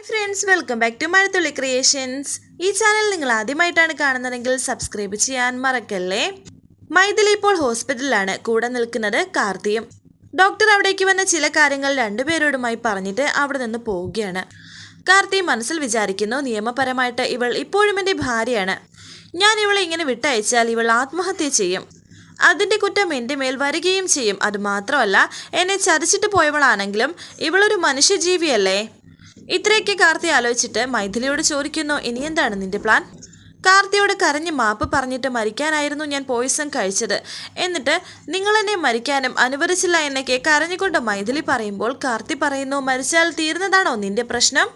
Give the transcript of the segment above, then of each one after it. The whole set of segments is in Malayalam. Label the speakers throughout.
Speaker 1: Friends, welcome back to Mazhathulli creations. ഈ ചാനൽ നിങ്ങൾ ആദ്യമായിട്ടാണ് കാണുന്നതെങ്കിൽ സബ്സ്ക്രൈബ് ചെയ്യാൻ മറക്കല്ലേ. മൈഥിലി ഇപ്പോൾ ഹോസ്പിറ്റലിലാണ്. കൂടെ നിൽക്കുന്നത് കാർത്തിയും. ഡോക്ടർ അവിടേക്ക് വന്ന ചില കാര്യങ്ങൾ രണ്ടുപേരോടുമായി പറഞ്ഞിട്ട് അവിടെ നിന്ന് പോവുകയാണ്. കാർത്തി മനസ്സിൽ വിചാരിക്കുന്നു, നിയമപരമായിട്ട് ഇവൾ ഇപ്പോഴും എൻ്റെ ഭാര്യയാണ്. ഞാൻ ഇവളെ ഇങ്ങനെ വിട്ടയച്ചാൽ ഇവൾ ആത്മഹത്യ ചെയ്യും. അതിൻ്റെ കുറ്റം എൻ്റെ മേൽ വരികയും ചെയ്യും. അതുമാത്രമല്ല, എന്നെ ചതിച്ചിട്ട് പോയവളാണെങ്കിലും ഇവളൊരു മനുഷ്യജീവിയല്ലേ. ഇത്രയൊക്കെ കാർത്തി ആലോചിച്ചിട്ട് മൈഥിലിയോട് ചോദിക്കുന്നു, ഇനി എന്താണ് നിന്റെ പ്ലാൻ? കാർത്തിയോട് കരഞ്ഞ് മാപ്പ് പറഞ്ഞിട്ട് മരിക്കാനായിരുന്നു ഞാൻ പോയിസൺ കഴിച്ചത്. എന്നിട്ട് നിങ്ങൾ എന്നെ മരിക്കാനും അനുവദിച്ചില്ല എന്നൊക്കെ കരഞ്ഞുകൊണ്ട് മൈഥിലി പറയുമ്പോൾ കാർത്തി പറയുന്നു, മരിച്ചാൽ തീർന്നതാണോ നിന്റെ പ്രശ്നം?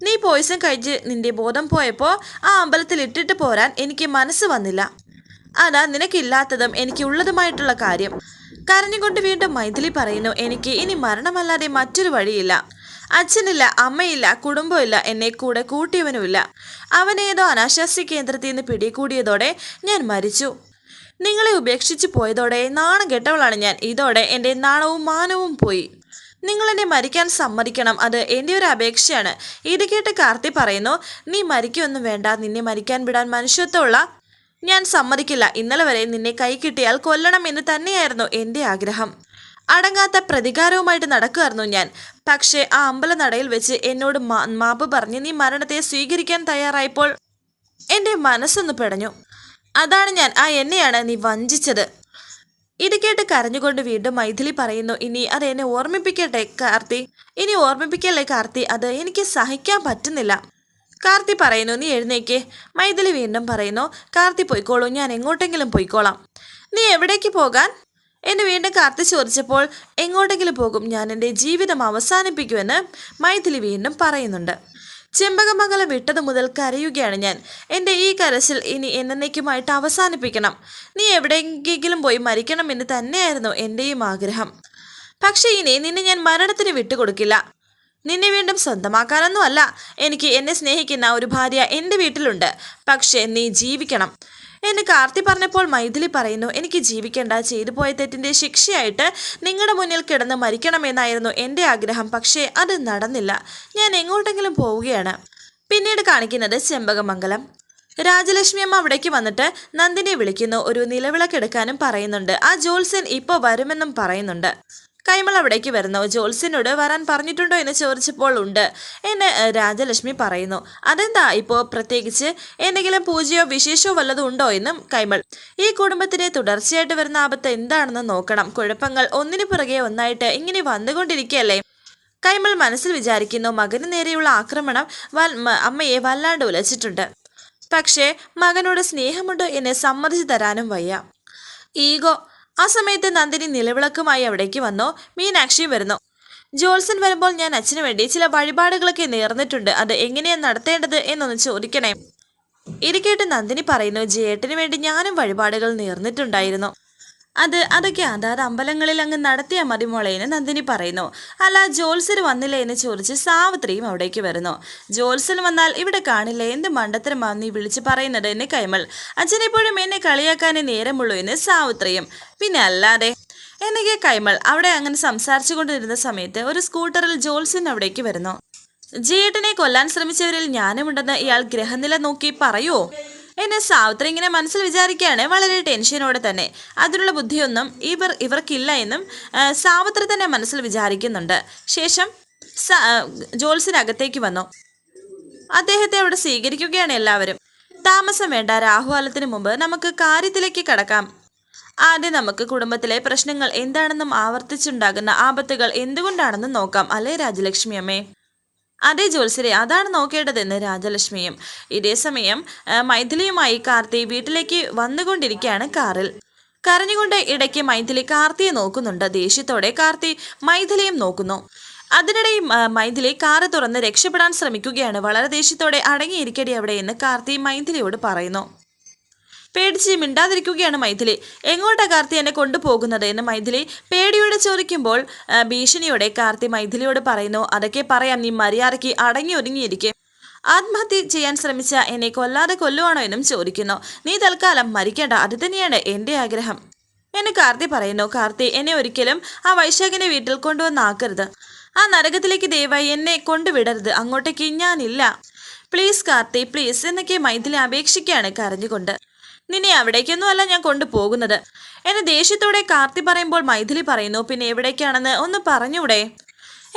Speaker 1: നീ പോയിസൺ കഴിച്ച് നിന്റെ ബോധം പോയപ്പോൾ ആ അമ്പലത്തിൽ ഇട്ടിട്ട് പോരാൻ എനിക്ക് മനസ്സ് വന്നില്ല. അതാ നിനക്കില്ലാത്തതും എനിക്കുള്ളതുമായിട്ടുള്ള കാര്യം. കരഞ്ഞുകൊണ്ട് വീണ്ടും മൈഥിലി പറയുന്നു, എനിക്ക് ഇനി മരണമല്ലാതെ മറ്റൊരു വഴിയില്ല. അച്ഛനില്ല, അമ്മയില്ല, കുടുംബമില്ല, എന്നെ കൂടെ കൂട്ടിയവനുമില്ല. അവനേതോ അനാശാസ്യ കേന്ദ്രത്തിൽ നിന്ന് പിടികൂടിയതോടെ ഞാൻ മരിച്ചു. നിങ്ങളെ ഉപേക്ഷിച്ചു പോയതോടെ നാണം കെട്ടവളാണ് ഞാൻ. ഇതോടെ എൻ്റെ നാണവും മാനവും പോയി. നിങ്ങൾ എന്നെ മരിക്കാൻ സമ്മതിക്കണം. അത് എൻ്റെ ഒരു അപേക്ഷയാണ്. ഇത് കേട്ട് കാർത്തി പറയുന്നു, നീ മരിക്കൊന്നും വേണ്ട. നിന്നെ മരിക്കാൻ വിടാൻ മനുഷ്യത്വമുള്ള ഞാൻ സമ്മതിക്കില്ല. ഇന്നലെ വരെ നിന്നെ കൈ കിട്ടിയാൽ കൊല്ലണം എന്ന് തന്നെയായിരുന്നു എൻ്റെ ആഗ്രഹം. അടങ്ങാത്ത പ്രതികാരവുമായിട്ട് നടക്കുമായിരുന്നു ഞാൻ. പക്ഷേ ആ അമ്പലനടയിൽ വെച്ച് എന്നോട് മാപ്പ് പറഞ്ഞ് നീ മരണത്തെ സ്വീകരിക്കാൻ തയ്യാറായപ്പോൾ എൻ്റെ മനസ്സൊന്ന് പിടഞ്ഞു. അതാണ് ഞാൻ. എന്നെയാണ് നീ വഞ്ചിച്ചത്. ഇത് കേട്ട് കരഞ്ഞുകൊണ്ട് വീണ്ടും മൈഥിലി പറയുന്നു, ഇനി അത് എന്നെ ഓർമ്മിപ്പിക്കട്ടെ കാർത്തി. ഇനി ഓർമ്മിപ്പിക്കല്ലേ കാർത്തി, അത് എനിക്ക് സഹിക്കാൻ പറ്റുന്നില്ല. കാർത്തി പറയുന്നു, നീ എഴുന്നേക്ക്. മൈഥിലി വീണ്ടും പറയുന്നു, കാർത്തി പോയിക്കോളൂ, ഞാൻ എങ്ങോട്ടെങ്കിലും പോയിക്കോളാം. നീ എവിടേക്ക് പോകാൻ എന്ന് വീണ്ടും കാർത്തി ചോദിച്ചപ്പോൾ, എങ്ങോട്ടെങ്കിലും പോകും, ഞാൻ എൻ്റെ ജീവിതം അവസാനിപ്പിക്കുമെന്ന് മൈഥിലി വീണ്ടും പറയുന്നുണ്ട്. ചെമ്പകമംഗലം വിട്ടത് മുതൽ കരയുകയാണ് ഞാൻ. എൻ്റെ ഈ കരച്ചിൽ ഇനി എന്നേക്കുമായിട്ട് അവസാനിപ്പിക്കണം. നീ എവിടെയെങ്കിലും പോയി മരിക്കണം എന്ന് തന്നെയായിരുന്നു എൻ്റെയും ആഗ്രഹം. പക്ഷേ ഇനി നിന്നെ ഞാൻ മരണത്തിന് വിട്ടുകൊടുക്കില്ല. നിന്നെ വീണ്ടും സ്വന്തമാക്കാനൊന്നും അല്ല. എനിക്ക് എന്നെ സ്നേഹിക്കുന്ന ഒരു ഭാര്യ എൻ്റെ വീട്ടിലുണ്ട്. പക്ഷേ നീ ജീവിക്കണം എന്ന് കാർത്തി പറഞ്ഞപ്പോൾ മൈഥിലി പറയുന്നു, എനിക്ക് ജീവിക്കേണ്ട. ചെയ്തു പോയ തെറ്റിൻ്റെ ശിക്ഷയായിട്ട് നിങ്ങളുടെ മുന്നിൽ കിടന്ന് മരിക്കണമെന്നായിരുന്നു എൻ്റെ ആഗ്രഹം. പക്ഷേ അത് നടന്നില്ല. ഞാൻ എങ്ങോട്ടെങ്കിലും പോവുകയാണ്. പിന്നീട് കാണിക്കുന്നത് ചെമ്പകമംഗലം. രാജലക്ഷ്മി അമ്മ അവിടേക്ക് വന്നിട്ട് നന്ദിനെ വിളിക്കുന്നു. ഒരു നിലവിളക്കെടുക്കാനും പറയുന്നുണ്ട്. ആ ജോത്സ്യൻ ഇപ്പോൾ വരുമെന്നും പറയുന്നുണ്ട്. കൈമൾ അവിടേക്ക് വരുന്നു. ജോത്സ്യനോട് വരാൻ പറഞ്ഞിട്ടുണ്ടോ എന്ന് ചോദിച്ചപ്പോൾ ഉണ്ട് എന്ന് രാജലക്ഷ്മി പറയുന്നു. അതെന്താ ഇപ്പോൾ പ്രത്യേകിച്ച് എന്തെങ്കിലും പൂജയോ വിശേഷമോ വല്ലതും ഉണ്ടോ എന്നും കൈമൾ. ഈ കുടുംബത്തിന് തുടർച്ചയായിട്ട് വരുന്ന ആപത്ത് എന്താണെന്ന് നോക്കണം. കുഴപ്പങ്ങൾ ഒന്നിനു പിറകെ ഒന്നായിട്ട് ഇങ്ങനെ വന്നുകൊണ്ടിരിക്കുകയല്ലേ. കൈമൾ മനസ്സിൽ വിചാരിക്കുന്നു, മകന് നേരെയുള്ള ആക്രമണം അമ്മയെ വല്ലാണ്ട് ഉലച്ചിട്ടുണ്ട്. പക്ഷേ മകനോട് സ്നേഹമുണ്ട് എന്ന് സമ്മതിച്ചു തരാനും വയ്യ. ഈഗോ. ആ സമയത്ത് നന്ദിനി നിലവിളക്കുമായി അവിടേക്ക് വന്നു. മീനാക്ഷി വരുന്നു. ജോത്സ്യൻ വരുമ്പോൾ ഞാൻ അച്ഛന് വേണ്ടി ചില വഴിപാടുകളൊക്കെ നേർന്നിട്ടുണ്ട്. അത് എങ്ങനെയാണ് നടത്തേണ്ടത് എന്നൊന്ന് ചോദിക്കണേ. ഇത് കേട്ട് നന്ദിനി പറയുന്നു, ജേട്ടന് വേണ്ടി ഞാനും വഴിപാടുകൾ നേർന്നിട്ടുണ്ടായിരുന്നു. അതൊക്കെ അതാത് അമ്പലങ്ങളിൽ അങ്ങ് നടത്തിയാൽ മതി മോളെ എന്ന് നന്ദിനി പറയുന്നു. അല്ല, ജോത്സ്യൻ വന്നില്ലേ എന്ന് ചോദിച്ച് സാവിത്രിയും അവിടേക്ക് വരുന്നു. ജോത്സ്യൻ വന്നാൽ ഇവിടെ കാണില്ലേ, എന്ത് മണ്ടത്തരമാണ് നീ വിളിച്ച് പറയുന്നത് എന്ന് കൈമൾ. അച്ഛനെപ്പോഴും എന്നെ കളിയാക്കാനേ നേരമുള്ളൂ എന്ന് സാവിത്രിയും. പിന്നെ അല്ലാതെ എന്നൊക്കെ കൈമൾ. അവിടെ അങ്ങനെ സംസാരിച്ചു കൊണ്ടിരുന്ന സമയത്ത് ഒരു സ്കൂട്ടറിൽ ജോത്സ്യൻ അവിടേക്ക് വരുന്നു. ജേട്ടനെ കൊല്ലാൻ ശ്രമിച്ചവരിൽ ഞാനുമുണ്ടെന്ന് ഇയാൾ ഗ്രഹനില നോക്കി പറയുമോ എന്നെ സാവിത്രി ഇങ്ങനെ മനസ്സിൽ വിചാരിക്കുകയാണ്, വളരെ ടെൻഷനോടെ തന്നെ. അതിനുള്ള ബുദ്ധിയൊന്നും ഇവർക്കില്ല എന്നും സാവിത്രി തന്നെ മനസ്സിൽ വിചാരിക്കുന്നുണ്ട്. ശേഷം ജോത്സ്യനകത്തേക്ക് വന്നു. അദ്ദേഹത്തെ അവിടെ സ്വീകരിക്കുകയാണ് എല്ലാവരും. താമസം വേണ്ട, രാഹുകാലത്തിന് മുമ്പ് നമുക്ക് കാര്യത്തിലേക്ക് കടക്കാം. ആദ്യം നമുക്ക് കുടുംബത്തിലെ പ്രശ്നങ്ങൾ എന്താണെന്നും ആവർത്തിച്ചുണ്ടാകുന്ന ആപത്തുകൾ എന്തുകൊണ്ടാണെന്നും നോക്കാം, അല്ലേ രാജലക്ഷ്മി അമ്മേ? അതേ ജോത്സ്യരെ, അതാണ് നോക്കേണ്ടതെന്ന് രാജലക്ഷ്മിയും. ഇതേ സമയം മൈഥിലിയുമായി കാർത്തി വീട്ടിലേക്ക് വന്നുകൊണ്ടിരിക്കുകയാണ് കാറിൽ. കരഞ്ഞുകൊണ്ട് ഇടയ്ക്ക് മൈഥിലി കാർത്തിയെ നോക്കുന്നുണ്ട്. ദേഷ്യത്തോടെ കാർത്തി മൈഥിലിയും നോക്കുന്നു. അതിനിടെ മൈഥിലി കാറ് തുറന്ന് രക്ഷപ്പെടാൻ ശ്രമിക്കുകയാണ്. വളരെ ദേഷ്യത്തോടെ അടങ്ങിയിരിക്കടി അവിടെ എന്ന് കാർത്തി മൈഥിലിയോട് പറയുന്നു. പേടിച്ച് മിണ്ടാതിരിക്കുകയാണ് മൈഥിലി. എങ്ങോട്ടാ കാർത്തി എന്നെ കൊണ്ടുപോകുന്നത് എന്ന് മൈഥിലി പേടിയോടെ ചോദിക്കുമ്പോൾ ഭീഷണിയോടെ കാർത്തി മൈഥിലിയോട് പറയുന്നു, അതൊക്കെ പറയാം, നീ മര്യാദയ്ക്ക് അടങ്ങി ഒതുങ്ങിയിരിക്കെ. ആത്മഹത്യ ചെയ്യാൻ ശ്രമിച്ച എന്നെ കൊല്ലാതെ കൊല്ലുവാണോ എന്നും ചോദിക്കുന്നു. നീ തൽക്കാലം മരിക്കേണ്ട, അത് തന്നെയാണ് എൻ്റെ ആഗ്രഹം എന്ന് കാർത്തി പറയുന്നു. കാർത്തി, എന്നെ ഒരിക്കലും ആ വൈശാഖിനെ വീട്ടിൽ കൊണ്ടുവന്നാക്കരുത്. ആ നരകത്തിലേക്ക് ദയവായി എന്നെ കൊണ്ടുവിടരുത്, അങ്ങോട്ടേക്ക് ഞാനില്ല. പ്ലീസ് കാർത്തി പ്ലീസ് എന്നൊക്കെ മൈഥിലി അപേക്ഷിക്കുകയാണ് കരഞ്ഞുകൊണ്ട്. നിന്നെ അവിടേക്കൊന്നും അല്ല ഞാൻ കൊണ്ടുപോകുന്നത്. എന്നെ ദേഷ്യത്തോടെ കാർത്തി പറയുമ്പോൾ മൈഥിലി പറയുന്നു, പിന്നെ എവിടേക്കാണെന്ന് ഒന്ന് പറഞ്ഞൂടെ?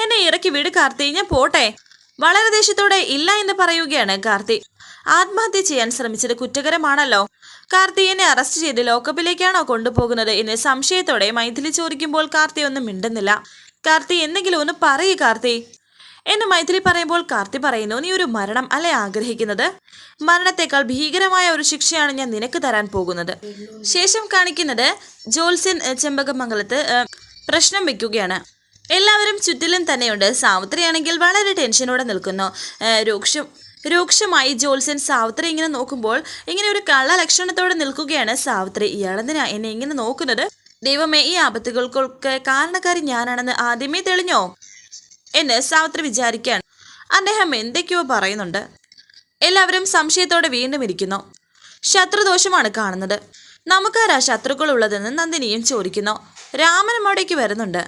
Speaker 1: എന്നെ ഇറക്കി വിട് കാർത്തി, ഞാൻ പോട്ടെ. വളരെ ദേഷ്യത്തോടെ ഇല്ല എന്ന് പറയുകയാണ് കാർത്തി. ആത്മഹത്യ ചെയ്യാൻ ശ്രമിച്ചത് കുറ്റകരമാണല്ലോ. കാർത്തി എന്നെ അറസ്റ്റ് ചെയ്ത് ലോക്കപ്പിലേക്കാണോ കൊണ്ടുപോകുന്നത് എന്ന് സംശയത്തോടെ മൈഥിലി ചോദിക്കുമ്പോൾ കാർത്തി ഒന്നും മിണ്ടുന്നില്ല. കാർത്തി എന്തെങ്കിലും ഒന്ന് പറയൂ കാർത്തി എന്ന് മൈഥിലി പറയുമ്പോൾ കാർത്തി പറയുന്നു, നീ ഒരു മരണം അല്ലേ ആഗ്രഹിക്കുന്നത്? മരണത്തെക്കാൾ ഭീകരമായ ഒരു ശിക്ഷയാണ് ഞാൻ നിനക്ക് തരാൻ പോകുന്നത്. ശേഷം കാണിക്കുന്നത് ജോത്സ്യൻ ചെമ്പകമംഗലത്ത് പ്രശ്നം വെക്കുകയാണ്. എല്ലാവരും ചുറ്റിലും തന്നെയുണ്ട്. സാവിത്രിയാണെങ്കിൽ വളരെ ടെൻഷനോടെ നിൽക്കുന്നു. രൂക്ഷമായി ജോത്സ്യൻ സാവിത്രി ഇങ്ങനെ നോക്കുമ്പോൾ ഇങ്ങനെ ഒരു കള്ള ലക്ഷണത്തോടെ നിൽക്കുകയാണ് സാവിത്രി. ഇയാളെന്തിനാ എന്നെ ഇങ്ങനെ നോക്കുന്നത്? ദൈവമേ, ഈ ആപത്തുകൾക്കൊക്കെ കാരണക്കാരി ഞാനാണെന്ന് ആദ്യമേ തെളിഞ്ഞോ എന്ന് സാവിത്രി വിചാരിക്കാൻ അദ്ദേഹം എന്തൊക്കെയോ പറയുന്നുണ്ട്. എല്ലാവരും സംശയത്തോടെ വീണ്ടും ഇരിക്കുന്നു. ശത്രുദോഷമാണ് കാണുന്നത്. നമുക്കാരാ ശത്രുക്കളുള്ളതെന്ന് നന്ദിനിയും ചോദിക്കുന്നു. രാമനും അവിടേക്ക് വരുന്നുണ്ട്.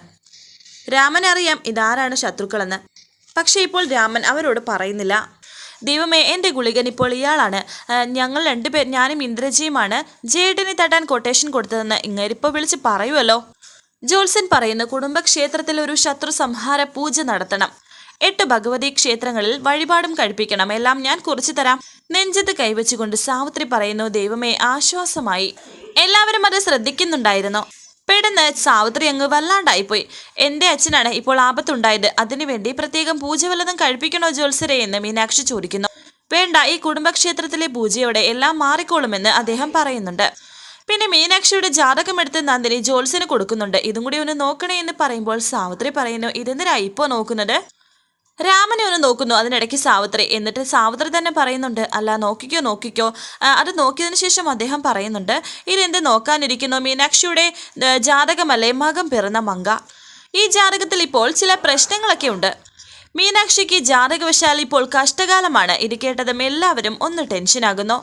Speaker 1: രാമൻ അറിയാം ഇതാരാണ് ശത്രുക്കളെന്ന്. പക്ഷെ ഇപ്പോൾ രാമൻ അവരോട് പറയുന്നില്ല. ദൈവമേ, എൻ്റെ ഗുളികൻ ഇപ്പോൾ ഇയാളാണ്. ഞങ്ങൾ രണ്ടുപേർ, ഞാനും ഇന്ദ്രജിയുമാണ് ജേട്ടനെ തട്ടാൻ കൊട്ടേഷൻ കൊടുത്തതെന്ന് ഇങ്ങേരിപ്പോൾ വിളിച്ച് പറയുമല്ലോ. ജോത്സ്യൻ പറയുന്നു, കുടുംബക്ഷേത്രത്തിൽ ഒരു ശത്രു സംഹാര പൂജ നടത്തണം. 8 ഭഗവതി ക്ഷേത്രങ്ങളിൽ വഴിപാടും കഴിപ്പിക്കണം. എല്ലാം ഞാൻ കുറിച്ചു തരാം. നെഞ്ചത്ത് കൈവച്ചുകൊണ്ട് സാവിത്രി പറയുന്നു. ദൈവമേ, ആശ്വാസമായി. എല്ലാവരും അത് ശ്രദ്ധിക്കുന്നുണ്ടായിരുന്നു. പെട്ടെന്ന് സാവിത്രി അങ്ങ് വല്ലാണ്ടായിപ്പോയി. എൻ്റെ അച്ഛനാണ് ഇപ്പോൾ ആപത്തുണ്ടായത്. അതിനുവേണ്ടി പ്രത്യേകം പൂജ വല്ലതും കഴിപ്പിക്കണോ ജോത്സ്യരെ എന്ന് മീനാക്ഷി ചോദിക്കുന്നു. വേണ്ട, ഈ കുടുംബക്ഷേത്രത്തിലെ പൂജയോടെ എല്ലാം മാറിക്കോളുമെന്ന് അദ്ദേഹം പറയുന്നുണ്ട്. പിന്നെ മീനാക്ഷിയുടെ ജാതകമെടുത്ത് നന്ദിനി ജോത്സ്യന് കൊടുക്കുന്നുണ്ട്. ഇതും കൂടി ഒന്ന് നോക്കണേ എന്ന് പറയുമ്പോൾ സാവിത്രി പറയുന്നു, ഇതെന്തിനാ ഇപ്പോൾ നോക്കുന്നത്? രാമനെ ഒന്ന് നോക്കുന്നു. അതിനിടയ്ക്ക് സാവിത്രി. എന്നിട്ട് സാവിത്രി തന്നെ പറയുന്നുണ്ട്, അല്ല നോക്കിക്കോ. അത് നോക്കിയതിനു ശേഷം അദ്ദേഹം പറയുന്നുണ്ട്, ഇതെന്ത് നോക്കാനിരിക്കുന്നു? മീനാക്ഷിയുടെ ജാതകമല്ലേ, മകം പിറന്ന മങ്ക. ഈ ജാതകത്തിൽ ഇപ്പോൾ ചില പ്രശ്നങ്ങളൊക്കെ ഉണ്ട്. മീനാക്ഷിക്ക് ജാതകവശാൽ ഇപ്പോൾ കഷ്ടകാലമാണ്. ഇത് കേട്ടതും എല്ലാവരും ഒന്ന് ടെൻഷനാകുന്നു.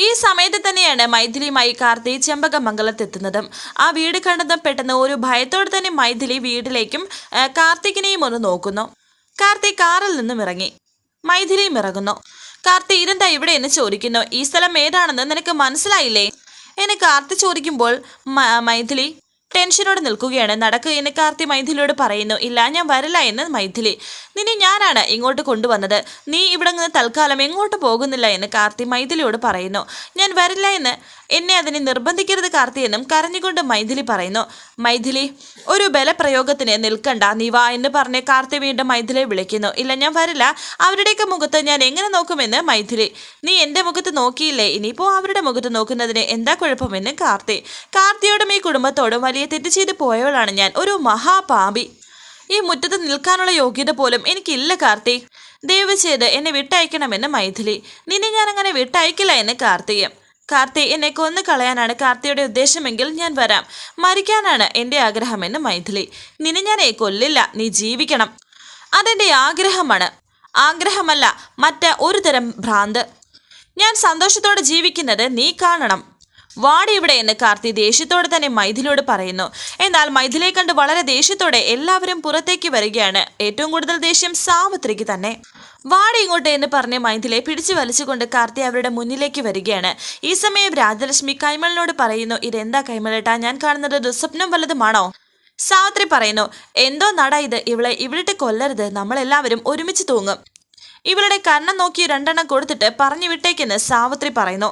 Speaker 1: ഈ സമയത്ത് തന്നെയാണ് മൈഥിലിയുമായി കാർത്തി ചെമ്പകമംഗലത്തെത്തുന്നതും. ആ വീട് കണ്ടതും പെട്ടെന്ന് ഒരു ഭയത്തോടെ തന്നെ മൈഥിലി വീട്ടിലേക്കും കാർത്തികിനെയും ഒന്ന് നോക്കുന്നു. കാർത്തി കാറിൽ നിന്നും ഇറങ്ങി. മൈഥിലിയും ഇറങ്ങുന്നു. കാർത്തി, ഇതെന്താ ഇവിടെ എന്ന് ചോദിക്കുന്നു. ഈ സ്ഥലം ഏതാണെന്ന് നിനക്ക് മനസ്സിലായില്ലേ എന്ന് കാർത്തി ചോദിക്കുമ്പോൾ മൈഥിലി ടെൻഷനോടെ നിൽക്കുകയാണ്. നടക്ക് എന്ന് കാർത്തി മൈഥിലിയോട് പറയുന്നു. ഇല്ല, ഞാൻ വരില്ല എന്ന് മൈഥിലി. നിന്നെ ഞാനാണ് ഇങ്ങോട്ട് കൊണ്ടുവന്നത്. നീ ഇവിടെ നിന്ന് തൽക്കാലം എങ്ങോട്ട് പോകുന്നില്ല എന്ന് കാർത്തി മൈഥിലിയോട് പറയുന്നു. ഞാൻ വരില്ല എന്ന് എന്നെ അതിനെ നിർബന്ധിക്കരുത് കാർത്തി എന്നും കരഞ്ഞുകൊണ്ട് മൈഥിലി പറയുന്നു. മൈഥിലി, ഒരു ബലപ്രയോഗത്തിന് നിൽക്കണ്ട, നീ വാ എന്ന് പറഞ്ഞ് കാർത്തി വീണ്ടും മൈഥിലിയെ വിളിക്കുന്നു. ഇല്ല, ഞാൻ വരില്ല. അവരുടെയൊക്കെ മുഖത്ത് ഞാൻ എങ്ങനെ നോക്കുമെന്ന് മൈഥിലി. നീ എൻ്റെ മുഖത്ത് നോക്കിയില്ലേ, ഇനിയിപ്പോൾ അവരുടെ മുഖത്ത് നോക്കുന്നതിന് എന്താ കുഴപ്പമെന്ന് കാർത്തി. കാർത്തിയോടും ഈ കുടുംബത്തോടും വലിയ തെറ്റ് ചെയ്ത് പോയവളാണ് ഞാൻ, ഒരു മഹാപാപി. ഈ മുറ്റത്ത് നിൽക്കാനുള്ള യോഗ്യത പോലും എനിക്കില്ല കാർത്തി. ദയവ് ചെയ്ത് എന്നെ വിട്ടയക്കണമെന്ന് മൈഥിലി. നിന്നെ ഞാൻ അങ്ങനെ വിട്ടയക്കില്ല എന്ന് കാർത്തിയും. കാർത്തി, എന്നെ കൊന്നു കളയാനാണ് കാർത്തിയുടെ ഉദ്ദേശമെങ്കിൽ ഞാൻ വരാം. മരിക്കാനാണ് എൻ്റെ ആഗ്രഹമെന്ന് മൈഥിലി. നിന്നെ ഞാൻ കൊല്ലില്ല, നീ ജീവിക്കണം. അതെൻ്റെ ആഗ്രഹമാണ്. ആഗ്രഹമല്ല, ഒരു തരം ഭ്രാന്ത്. ഞാൻ സന്തോഷത്തോടെ ജീവിക്കുന്നത് നീ കാണണം. വാടി ഇവിടെ എന്ന് കാർത്തി ദേഷ്യത്തോടെ തന്നെ മൈഥിലിയോട് പറയുന്നു. എന്നാൽ മൈഥിലിയെ കണ്ട് വളരെ ദേഷ്യത്തോടെ എല്ലാവരും പുറത്തേക്ക് വരികയാണ്. ഏറ്റവും കൂടുതൽ ദേഷ്യം സാവിത്രിക്ക് തന്നെ. വാടി ഇങ്ങോട്ട് എന്ന് പറഞ്ഞ് മൈഥിലിയെ പിടിച്ചു വലിച്ചുകൊണ്ട് കാർത്തി അവരുടെ മുന്നിലേക്ക് വരികയാണ്. ഈ സമയം രാജലക്ഷ്മി കൈമളിനോട് പറയുന്നു, ഇതെന്താ കൈമളേട്ടാ, ഞാൻ കാണുന്നത് ദുസ്വപ്നം വല്ലതുമാണോ? സാവിത്രി പറയുന്നു, എന്തോ നട ഇത്, ഇവിളിട്ട് കൊല്ലരുത്, നമ്മളെല്ലാവരും ഒരുമിച്ച് തൂങ്ങും. ഇവളുടെ കണ്ണം നോക്കി 2 എണ്ണം കൊടുത്തിട്ട് പറഞ്ഞു വിട്ടേക്കെന്ന് സാവിത്രി പറയുന്നു.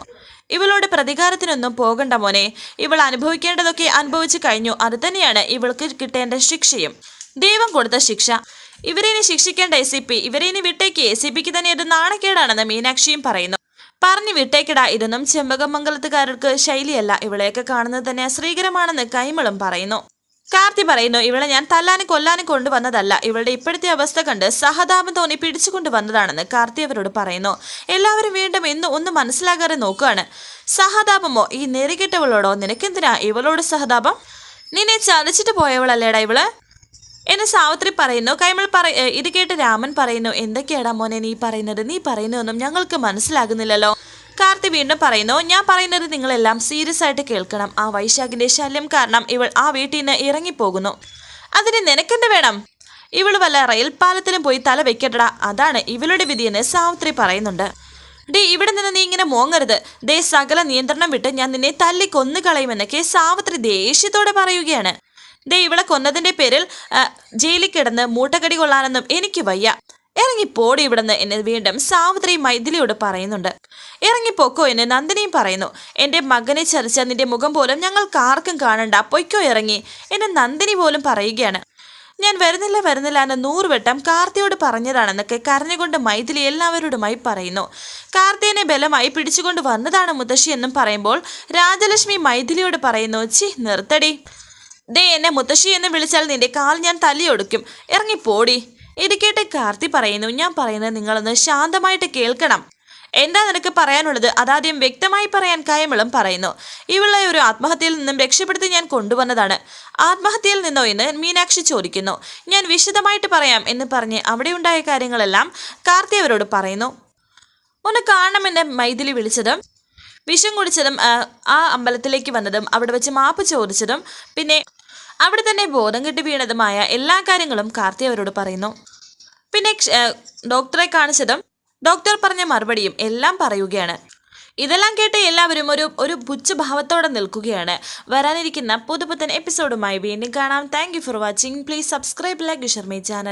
Speaker 1: ഇവളോട് പ്രതികാരത്തിനൊന്നും പോകണ്ട മോനെ. ഇവൾ അനുഭവിക്കേണ്ടതൊക്കെ അനുഭവിച്ചു കഴിഞ്ഞു. അത് തന്നെയാണ് ഇവൾക്ക് കിട്ടേണ്ട ശിക്ഷയും. ദൈവം കൊടുത്ത ശിക്ഷ. ഇവരെനി ശിക്ഷിക്കേണ്ട ACP. ഇവരെനി വിട്ടേക്ക്. ACPക്ക് തന്നെ ഇത് നാണക്കേടാണെന്ന് മീനാക്ഷിയും പറയുന്നു. പറഞ്ഞു വിട്ടേക്കിടാ, ഇതൊന്നും ചെമ്പകമംഗലത്തുകാർക്ക് ശൈലിയല്ല. ഇവളെയൊക്കെ കാണുന്നത് തന്നെ അശ്രീകരമാണെന്ന് കൈമളും പറയുന്നു. കാർത്തി പറയുന്നു, ഇവളെ ഞാൻ തല്ലാനും കൊല്ലാനും കൊണ്ടുവന്നതല്ല. ഇവളുടെ ഇപ്പോഴത്തെ അവസ്ഥ കണ്ട് സഹതാപം തോന്നി പിടിച്ചുകൊണ്ടുവന്നതാണെന്ന് കാർത്തി അവരോട് പറയുന്നു. എല്ലാവരും വീണ്ടും ഒന്നും മനസ്സിലാകാതെ നോക്കുകയാണ്. സഹതാപമോ? ഈ നെറികെട്ടവളോടോ? നിനക്കെന്തിനാ ഇവളോട് സഹതാപം? നിന്നെ ചതച്ചിട്ട് പോയവളല്ലേടാ ഇവള് എന്ന് സാവിത്രി പറയുന്നു. കൈമൾ ഇത് കേട്ട് രാമൻ പറയുന്നു, എന്തൊക്കെയാടാ മോനെ നീ പറയുന്നതൊന്നും ഞങ്ങൾക്ക് മനസ്സിലാകുന്നില്ലല്ലോ. കാർത്തി വീണ്ടും പറയുന്നു, ഞാൻ പറയുന്നത് നിങ്ങളെല്ലാം സീരിയസ് ആയിട്ട് കേൾക്കണം. ആ വൈശാഖിന്റെ ശല്യം കാരണം ഇവൾ ആ വീട്ടിൽ നിന്ന് ഇറങ്ങിപ്പോകുന്നു. അതിന് നിനക്കെന്ത് വേണം? ഇവള് വല്ല റെയിൽ പാലത്തിലും പോയി തല വെക്കട്ടടാ, അതാണ് ഇവളുടെ വിധിയെന്ന് സാവിത്രി പറയുന്നുണ്ട്. ഡേ, ഇവിടെ നിന്ന് നീ ഇങ്ങനെ മോങ്ങരുത്, ദേ സകല നിയന്ത്രണം വിട്ട് ഞാൻ നിന്നെ തല്ലി കൊന്നു കളയുമെന്നൊക്കെ സാവിത്രി ദേഷ്യത്തോടെ പറയുകയാണ്. ദേ, ഇവളെ കൊന്നതിന്റെ പേരിൽ ജയിലിൽ കിടന്ന് മൂട്ടക്കടി കൊള്ളാനൊന്നും എനിക്ക് വയ്യ, ഇറങ്ങിപ്പോടി ഇവിടുന്ന് എന്ന് വീണ്ടും സാവിത്രി മൈഥിലിയോട് പറയുന്നുണ്ട്. ഇറങ്ങിപ്പോക്കോ എന്ന് നന്ദിനിയും പറയുന്നു. എൻ്റെ മകനെ ചതിച്ച നിന്റെ മുഖം പോലും ഞങ്ങൾക്ക് ആർക്കും കാണണ്ട, പൊയ്ക്കോ ഇറങ്ങി എന്ന് നന്ദിനി പോലും പറയുകയാണ്. ഞാൻ വരുന്നില്ല എന്ന് 100 വട്ടം കാർത്തിയോട് പറഞ്ഞതാണെന്നൊക്കെ കരഞ്ഞുകൊണ്ട് മൈഥിലി എല്ലാവരോടുമായി പറയുന്നു. കാർത്തിയനെ ബലമായി പിടിച്ചുകൊണ്ട് വന്നതാണ് മുത്തശ്ശി എന്നും പറയുമ്പോൾ രാജലക്ഷ്മി മൈഥിലിയോട് പറയുന്നു, ചി നിർത്തടി, ദേ എന്നെ മുത്തശ്ശി എന്ന് വിളിച്ചാൽ നിന്റെ കാൽ ഞാൻ തല്ലിയൊടുക്കും, ഇറങ്ങിപ്പോടി. ഇത് കേട്ട് കാർത്തി പറയുന്നു, ഞാൻ പറയുന്നത് നിങ്ങളൊന്ന് ശാന്തമായിട്ട് കേൾക്കണം. എന്താ നിനക്ക് പറയാനുള്ളത്, അതാദ്യം വ്യക്തമായി പറയാൻ കയമളും പറയുന്നു. ഇവളെ ഒരു ആത്മഹത്യയിൽ നിന്നും രക്ഷപ്പെടുത്തി ഞാൻ കൊണ്ടുവന്നതാണ്. ആത്മഹത്യയിൽ നിന്നോ എന്ന് മീനാക്ഷി ചോദിക്കുന്നു. ഞാൻ വിശദമായിട്ട് പറയാം എന്ന് പറഞ്ഞ് അവിടെ ഉണ്ടായ കാര്യങ്ങളെല്ലാം കാർത്തി അവരോട് പറയുന്നു. ഒന്ന് കാണണമെന്ന് മൈഥിലി വിളിച്ചതും വിഷം കുടിച്ചതും ആ അമ്പലത്തിലേക്ക് വന്നതും അവിടെ വെച്ച് മാപ്പ് ചോദിച്ചതും പിന്നെ അവിടെ തന്നെ ബോധം കെട്ടി വീണതുമായ എല്ലാ കാര്യങ്ങളും കാർത്തി അവരോട് പറയുന്നു. പിന്നെ ഡോക്ടറെ കാണിച്ചതും ഡോക്ടർ പറഞ്ഞ മറുപടിയും എല്ലാം പറയുകയാണ്. ഇതെല്ലാം കേട്ട് എല്ലാവരും ഒരു പുച്ഛഭാവത്തോടെ നിൽക്കുകയാണ്. വരാനിരിക്കുന്ന പുതുപുത്തൻ എപ്പിസോഡുമായി വീണ്ടും കാണാം. Thank you for watching. Please subscribe, like, share my channel.